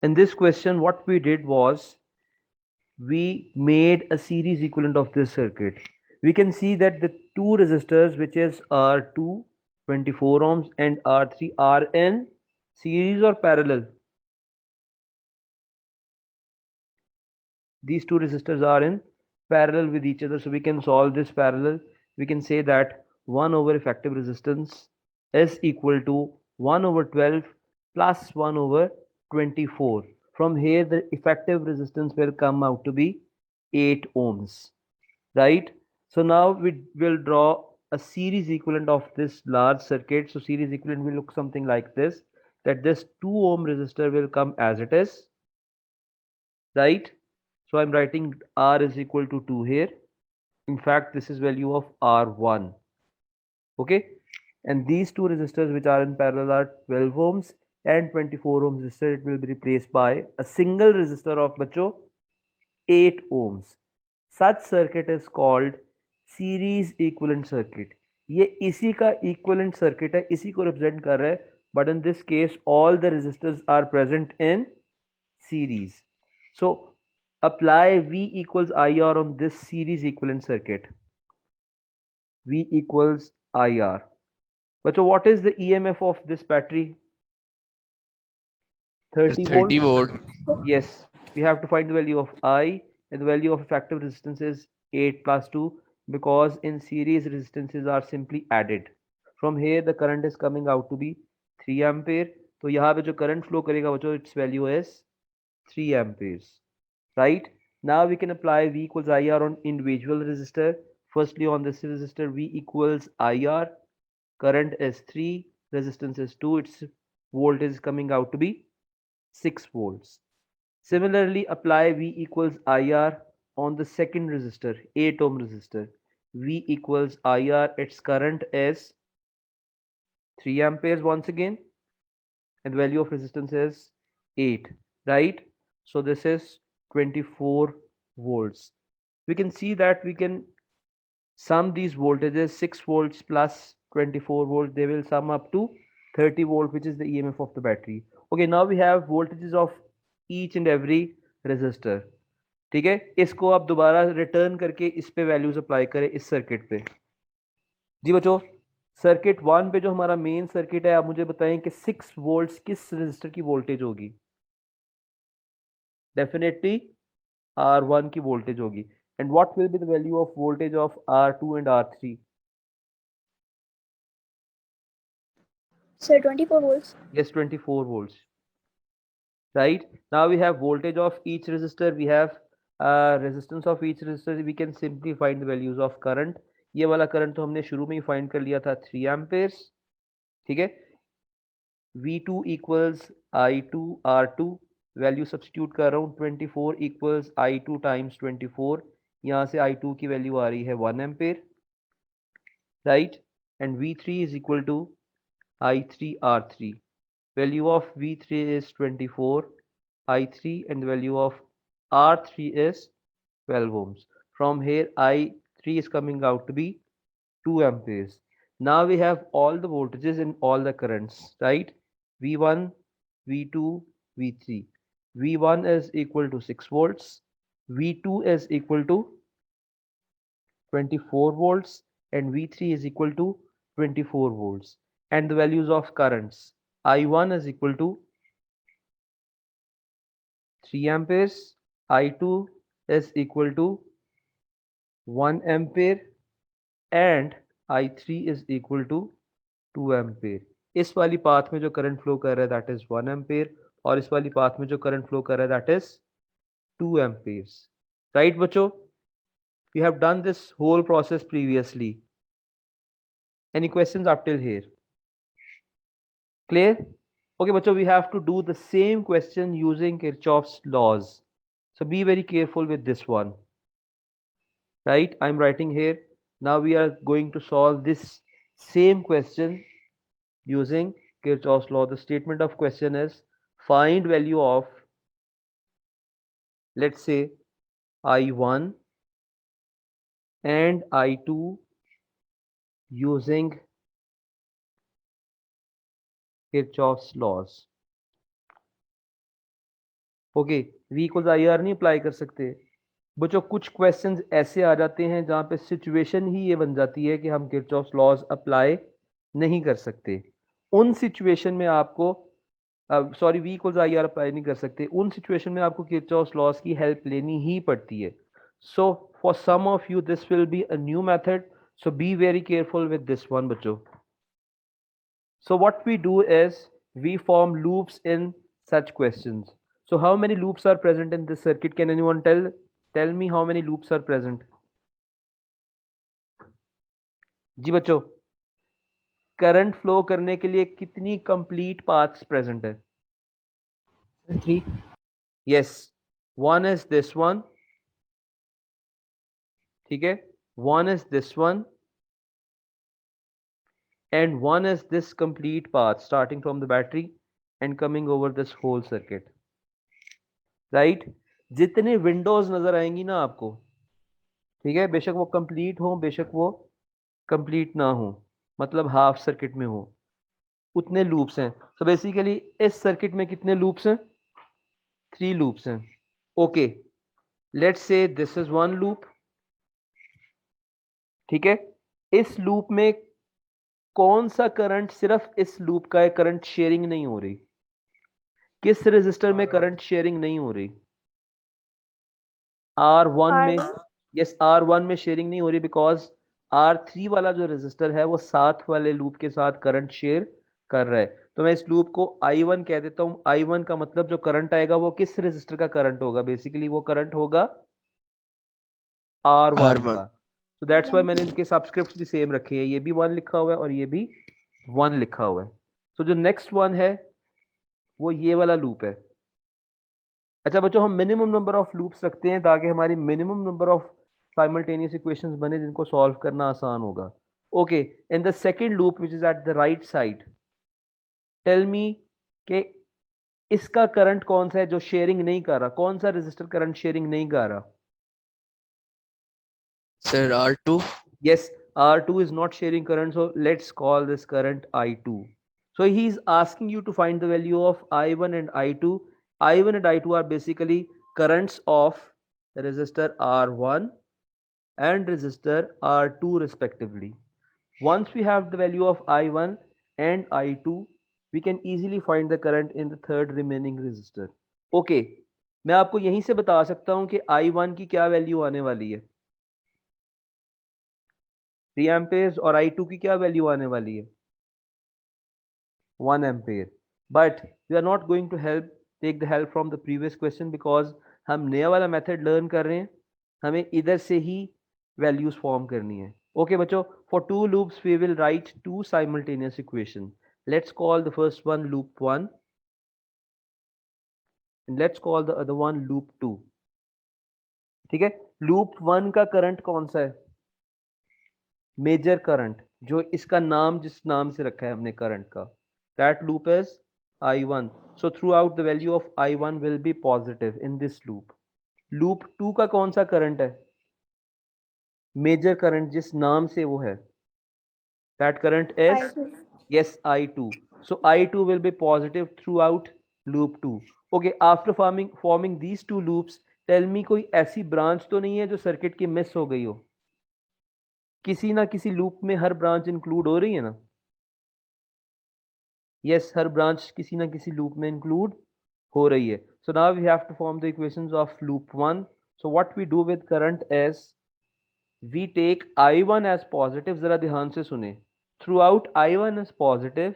In this question, what we did was we made a series equivalent of this circuit. We can see that the two resistors, which is R2 24 ohms and R3, are in series or parallel. These two resistors are in parallel with each other, so we can solve this parallel. We can say that 1 over effective resistance is equal to 1 over 12 plus 1 over 24. From here the effective resistance will come out to be 8 ohms, right? So now we will draw a series equivalent of this large circuit. So series equivalent will look something like this, that this 2 ohm resistor will come as it is, right? So I'm writing R is equal to 2 here. In fact, this is value of R1. Okay. And these two resistors which are in parallel are 12 ohms and 24 ohms resistor. It will be replaced by a single resistor of बच्चों 8 ohms. Such circuit is called series equivalent circuit. ये इसी का equivalent circuit है, इसी को represent कर रहा है. But in this case, all the resistors are present in series. So apply V equals IR on this series equivalent circuit. V equals IR. But so what is the EMF of this battery? It's 30 30 volts. volt. Yes, we have to find the value of I, and the value of effective resistance is 8 plus 2, because in series resistances are simply added. From here the current is coming out to be 3 ampere. तो यहाँ पे जो current flow करेगा बच्चों, its value is 3 amperes, right? Now we can apply V equals IR on individual resistor. Firstly, on this resistor, V equals IR, current is 3, resistance is 2, its voltage is coming out to be 6 volts. Similarly, apply V equals IR on the second resistor, 8 ohm resistor. V equals IR, its current is 3 amperes once again, and the value of resistance is 8, right? So this is 24 volts. We can see that we can sum these voltages. 6 volts plus 24 volts, they will sum up to 30 volt, which is the EMF of the battery. Okay, now we have voltages of each and every resistor. ठीक है, इसको आप दोबारा return करके इस पे values apply करें इस सर्किट पे. जी बच्चों, सर्किट 1 पे जो हमारा मेन सर्किट है, आप मुझे बताएं कि 6 वोल्ट्स किस रजिस्टर की वोल्टेज होगी? डेफिनेटली R1 की वोल्टेज होगी. And what will be the value of voltage of R2 and R3? Sir, 24 volts. Yes, 24 volts, right? Now we have voltage of each resistor, we have resistance of each resistor. We can simply find the values of current. ये वाला current तो हमने शुरू में ही find कर लिया था, 3 amperes. ठीक है. V2 equals I2 R2, value substitute कर रहा हूँ. 24 equals I2 टाइम्स 24. यहाँ से I2 की वैल्यू आ रही है 1 ampere, right? And V3 is equal to I3 R3. Value of V3 is 24 I3, and the value of R3 is 12 ohms. From here I3 is coming out to be 2 amperes. Now we have all the voltages and all the currents, right? V1, V2, V3. V1 is equal to 6 volts. V2 is equal to 24 volts, and V3 is equal to 24 volts. And the values of currents, I1 is equal to 3 amperes, I2 is equal to 1 ampere, and I3 is equal to 2 ampere. इस वाली path में जो current flow कर रहा है that is 1 ampere, और इस वाली पाथ में जो करंट फ्लो कर रहा है दैट इज 2 एम्पेयर्स. राइट बच्चों, we have done this whole process previously. Any questions up till here? Clear? Okay bachcho, we have to do the same question using Kirchhoff's laws, so be very careful with this one, right? I'm writing here. Now we are going to solve this same question using Kirchhoff's law. The statement of question is, find value of, let's say, I1 and I2 using Kirchhoff's laws. Okay, V equals I R नहीं apply कर सकते बच्चों। कुछ questions ऐसे आ जाते हैं जहाँ पे सिचुएशन ही ये बन जाती है कि हम किरचॉफ लॉज अप्लाई नहीं कर सकते। उन सिचुएशन में आपको sorry V equals I R apply नहीं कर सकते, उन सिचुएशन में आपको किरचॉफ लॉज की हेल्प लेनी ही पड़ती है। So for some of you this will be a new method, so be very careful with this one bachcho. So what we do is we form loops in such questions. So how many loops are present in this circuit? Can anyone tell me how many loops are present? जी बच्चों, current flow करने के लिए कितनी complete paths present है? 3. Yes, one is this one, ठीक है, one is this one and one is this complete path starting from the battery and coming over this whole circuit, right? जितने Windows नजर आएंगी ना आपको, ठीक है, बेशक वो कंप्लीट हो बेशक वो कंप्लीट ना हो, मतलब हाफ सर्किट में हो, उतने लूप्स हैं। तो बेसिकली इस सर्किट में कितने लूप्स हैं? 3 लूप्स हैं। Okay, let's say this is one loop, ठीक है। इस लूप में कौन सा करंट, सिर्फ इस लूप का करंट शेयरिंग नहीं हो रही? किस रेजिस्टर में करंट शेयरिंग नहीं हो रही? R1 में। यस, R1 में शेयरिंग नहीं हो रही बिकॉज R3 वाला जो रेजिस्टर है वो साथ वाले लूप के साथ करंट शेयर कर रहा है। तो मैं इस लूप को I1 कह देता हूं। I1 का मतलब जो करंट आएगा वो किस रेजिस्टर का करंट होगा? बेसिकली वो करंट होगा R1 का। तो दैट्स वाई मैंने इनके सबस्क्रिप्ट्स भी सेम रखे हैं, ये भी 1 लिखा हुआ है और ये भी 1 लिखा हुआ है। तो जो नेक्स्ट वन है वो ये वाला लूप है। अच्छा बच्चों, हम मिनिमम नंबर ऑफ लूप्स रखते हैं ताकि हमारी minimum number of simultaneous equations बने जिनको सॉल्व करना आसान होगा। Okay, in the second loop which is at the right side, tell me कि इसका करंट कौन सा है जो शेयरिंग नहीं कर रहा? कौन सा रेजिस्टर करंट शेयरिंग नहीं कर रहा? Sir, R2. Yes, R2 is not sharing current, so let's call this current I2. So he is asking you to find the value of I1 and I2. I1 and I2 are basically currents of the resistor R1 and resistor R2 respectively. Once we have the value of I1 and I2, we can easily find the current in the third remaining resistor. Okay, मैं आपको यहीं से बता सकता हूं कि I1 की क्या वैल्यू आने वाली है, 3 एम्पेयर्स, और I2 की क्या वैल्यू आने वाली है, 1 ampere. But we are not going to help take the help from the previous question because हम नया वाला मेथड लर्न कर रहे हैं, हमें इधर से ही वैल्यूज फॉर्म करनी है। ओके बच्चों, for two loops we will write two simultaneous equation. Let's call the first one loop 1 and let's call the other one loop 2, ठीक है। लूप 1 का करंट कौन सा है? मेजर करंट, जो इसका नाम जिस नाम से रखा है हमने करंट का, that loop is I1. So throughout the value of I1 will be positive in this loop. Loop 2 का कौन सा करंट है? मेजर करंट जिस नाम से वो है, that current is yes I2. So I2 will be positive throughout loop 2. Okay, after forming these two loops, tell me कोई ऐसी ब्रांच तो नहीं है जो सर्किट की मिस हो गई हो? किसी ना किसी लूप में हर ब्रांच इंक्लूड हो रही है ना? यस, हर ब्रांच किसी ना किसी लूप में इंक्लूड हो रही है। So now we have to form the equations of loop 1. So what we do with current is we take I1 as positive. जरा ध्यान से सुने, throughout I1 is positive.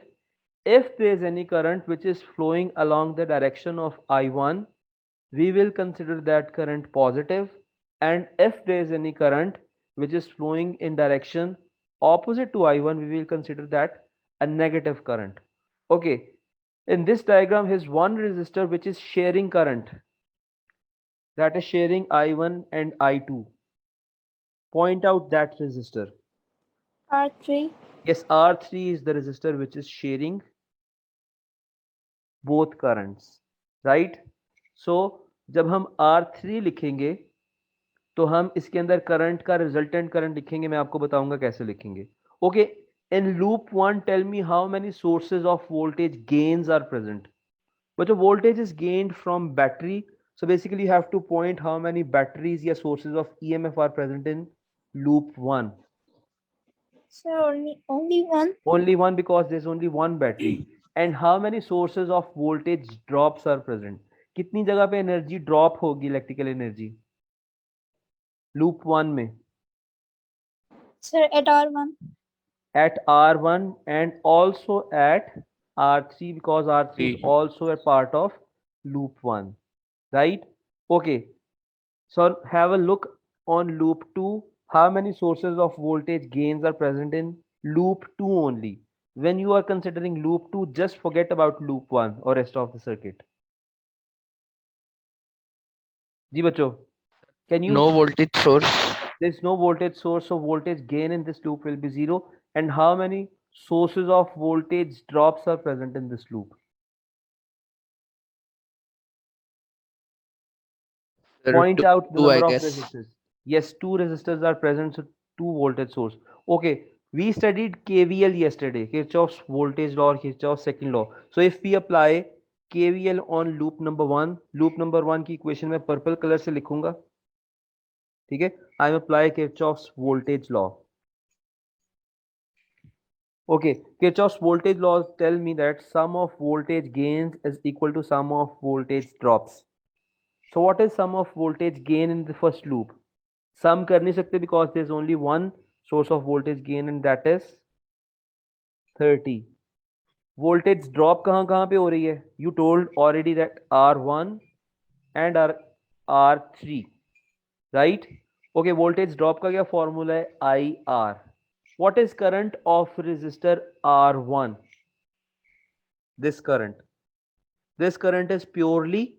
If there is any current which is flowing along the direction of I1, we will consider that current positive, and if there is any current which is flowing in direction opposite to I1, we will consider that a negative current. Okay, in this diagram is one resistor which is sharing current, that is sharing I1 and I2. Point out that resistor. R3. Yes, R3 is the resistor which is sharing both currents, right? So जब हम R3 लिखेंगे तो हम इसके अंदर current का resultant current लिखेंगे, मैं आपको बताऊंगा कैसे लिखेंगे। Okay, in loop 1 tell me how many sources of voltage gains are present? but the voltage is gained from battery. So basically you have to point how many batteries or sources of EMF are present in loop 1. Sir, only one. Only one, because there's only one battery. And how many sources of voltage drops are present? कितनी जगह पे energy drop होगी electrical energy loop 1 में? Sir, at R1. At R1 and also at R3, because R3 is Three. also a part of loop 1, right? Okay, so have a look on loop 2. How many sources of voltage gains are present in loop 2 only? When you are considering loop 2, just forget about loop 1 or rest of the circuit. जी बच्चों, can you? No voltage source. There's no voltage source, so voltage gain in this loop will be 0. And how many sources of voltage drops are present in this loop? Point Two, out the two, I number of guess. resistors. Yes, two resistors are present, so two voltage source. Okay, we studied KVL yesterday, Kirchhoff's voltage law or Kirchhoff's second law. So if we apply KVL on loop number 1, loop number 1 की equation में purple color से लिखूंगा, ठीक है? I apply Kirchhoff's voltage law. Okay, Kirchhoff's voltage law tell me that sum of voltage gains is equal to sum of voltage drops. So what is sum of voltage gain in the first loop? Sum कर नहीं सकते because there is only one source of voltage gain and that is 30. Voltage drop कहाँ कहाँ पे हो रही है? You told already that R1 and R3, right? Okay, voltage drop का क्या formula है? IR. What is current of resistor R1? This current. This current is purely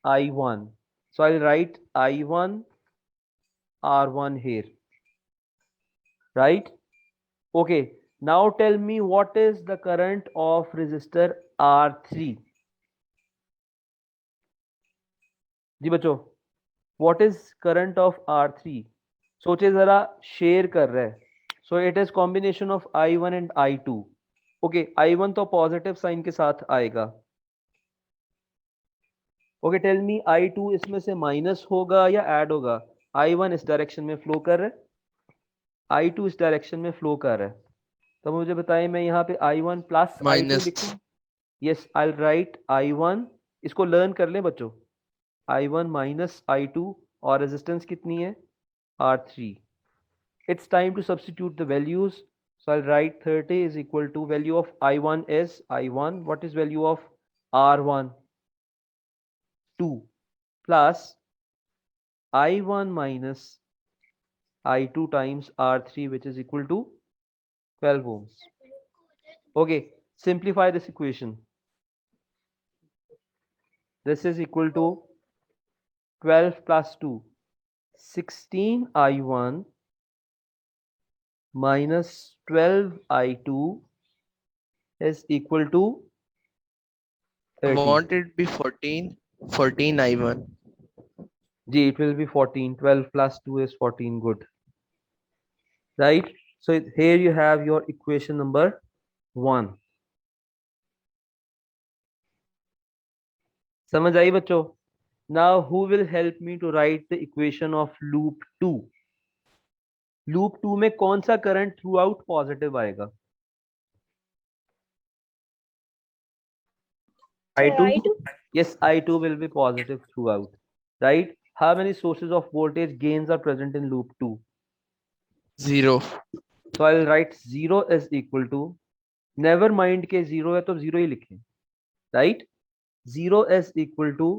I1. So I'll write I1 R1 here, right? Okay, now tell me what is the current of resistor R3? जी बच्चों, what is current of R3? सोचे जरा, share कर रहा है. So it is combination of I1 and I2. Okay, I1 तो positive sign के साथ आएगा. Okay, tell me I2 इसमें से माइनस होगा या ऐड होगा? I1 इस डायरेक्शन में फ्लो कर रहा है, I2 इस डायरेक्शन में फ्लो कर रहा है. तो मुझे बताएं, मैं यहाँ पे I1 प्लस I2 Minus. लिखूं? यस, आई राइट I1. इसको लर्न कर लें बच्चों. I1 माइनस I2 और रेजिस्टेंस कितनी है? R3. It's time to substitute the values. So I'll write 30 is equal to value of I1 is I1. What is value of R1? 2 plus I1 minus I2 times R3, which is equal to 12 ohms. Okay, simplify this equation. This is equal to 12 plus 2, 16 I1 minus 12 I2 is equal to 30. Want it be 14? 14 I1. G, it will be 14. 12 plus 2 is 14. Good. Right? So here you have your equation number 1. समझ आई बच्चों? Now who will help me to write the equation of loop 2? Loop 2 में कौन सा current through out positive आएगा? Sir, I2? I2. Yes, I2 will be positive throughout. Right? How many sources of voltage gains are present in loop 2? 0. So I'll write 0 is equal to, never mind के 0 है तो 0 ही लिखें, right? 0 is equal to,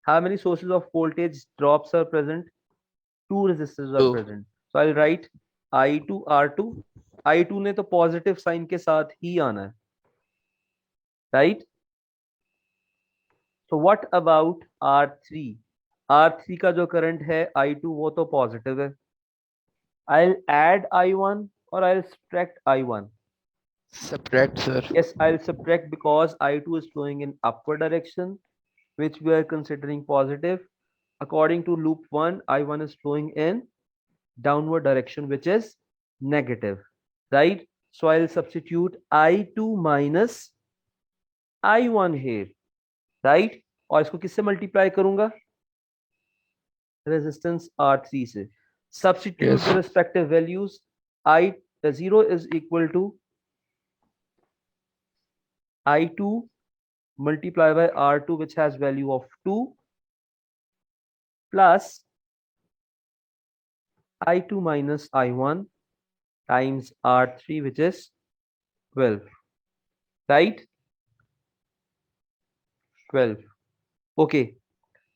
how many sources of voltage drops are present? 2 resistors are 2. present. So I'll write I2 R2. I2 ने तो positive sign के साथ ही आना है, right? So what about R3? R3 का जो करंट है I2 वो तो पॉजिटिव है. I'll add I1 or I'll subtract I1. Subtract, sir. Yes, I'll subtract because I2 is flowing in upward direction, which we are considering positive. According to loop 1, I1 is flowing in downward direction, which is negative, right? So I'll substitute I2 minus I1 here, right? और इसको किससे multiply करूंगा? Resistance R3 से. Substitute Yes. the respective values. I0 is equal to I2 multiplied by R2, which has value of 2, plus I2 minus I1 times R3, which is 12, right? 12. Okay,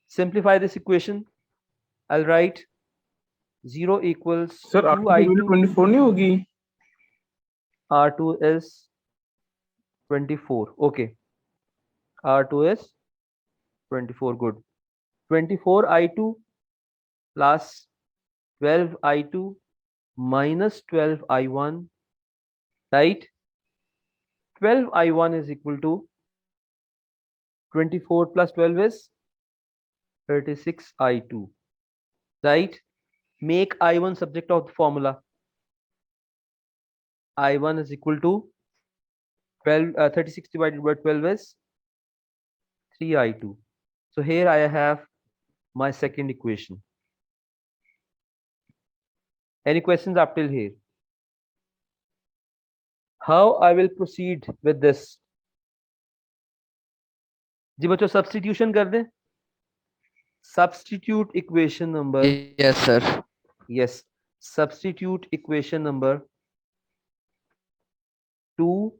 simplify this equation. I'll write 0 equals sir R2 की value 2I2. 24 नहीं होगी? R2 is 24. Okay, R2 is 24. Good. 24 I2 plus 12 I2 minus 12 I1, right? 12 I1 is equal to 24 plus 12 is 36 I2, right? Make I1 subject of the formula. I1 is equal to 36 divided by 12 is 3I2. So here I have my second equation. Any questions up till here? How I will proceed with this? जी बच्चों substitution कर दें. Substitute equation number. Yes, sir. Yes, substitute equation number 2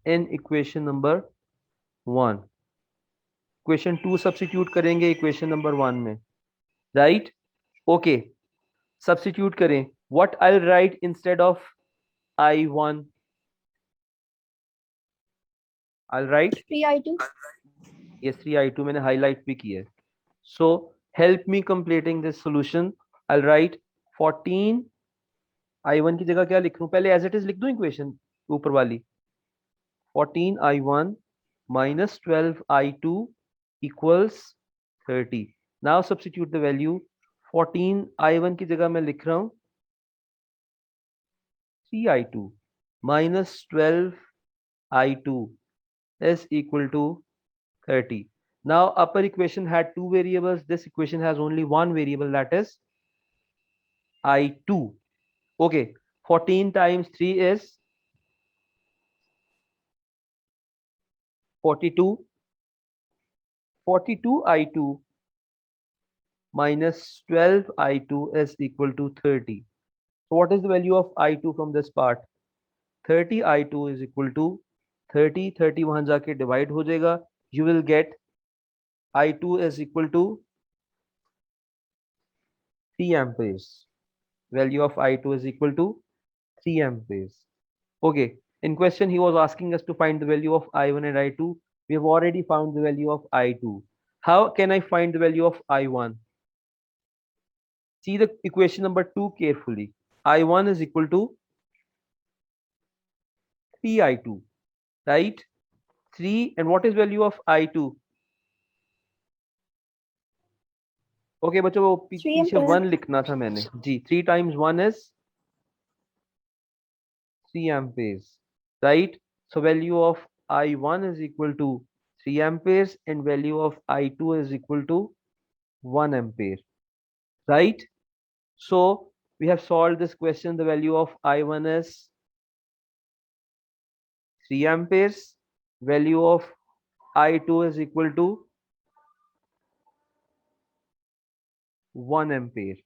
in equation number 1. Equation 2 substitute करेंगे equation number 1 में, right? Okay, substitute करें. What I'll write instead of I1? I'll write 3I2. yes 3I2 मैंने highlight भी किया है. So help me completing this solution. I'll write 14. I1 की जगह क्या लिख दूं? पहले as it is लिख दूं equation ऊपर वाली. 14 I1 minus 12 I2 equals 30. Now substitute the value. 14 I1 की जगह मैं लिख रहा हूं 3I2 minus 12 I2 is equal to 30. Now upper equation had two variables. This equation has only one variable, that is I2. Okay, 14 times 3 is 42. 42 I2 minus 12 I2 is equal to 30. So what is the value of I2 from this part? 30 I2 is equal to 30. 30 वहां जाके divide हो जाएगा. You will get I2 is equal to 3 amperes. Value of I2 is equal to 3 amperes. Okay, in question he was asking us to find the value of I1 and I2. We have already found the value of I2. How can I find the value of I1? See the equation number 2 carefully. I1 is equal to 3I2, right? 3, and what is value of I2? Okay बच्चों वो 3 पीछे amperes. 1 लिखना था मैंने जी. 3 times 1 is 3 amperes, right? So value of I1 is equal to 3 amperes and value of I2 is equal to 1 ampere, right? So we have solved this question. The value of I1 is 3 amperes. Value of I2 is equal to 1 ampere.